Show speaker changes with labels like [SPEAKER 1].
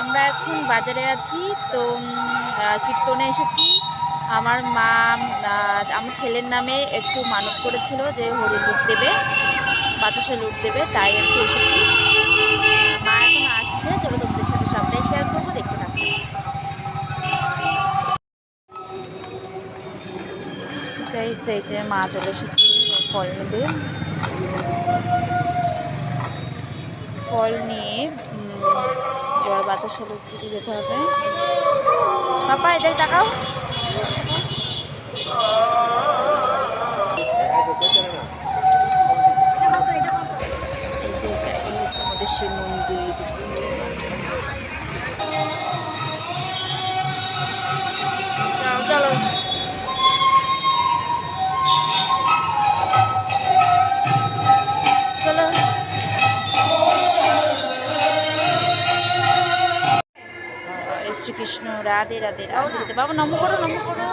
[SPEAKER 1] আমরা এখন বাজারে আছি। তো কীর্তনে এসেছি। আমার মা আমার ছেলের নামে একটু মানত করেছিল যে হরি লুট দেবে, বাতাসে লুট দেবে, তাই আর কি এসেছি। মা এখন আসছে, চলো তোমাদের সাথে সবটাই শেয়ার করবো, দেখতে থাকবো। গাইস, এই যে মা চলে এসেছি ফল নেবে। ফল নিয়ে এবার বাতাসে লুট দিতে যেতে হবে। পাপা এদের তাকাও। এই যে গাইস, আমাদের শিব মন্দির। চলো চলো। শ্রীকৃষ্ণ, রাধে রাধে রাধে রাধে। বাবা নম করো, নম করো।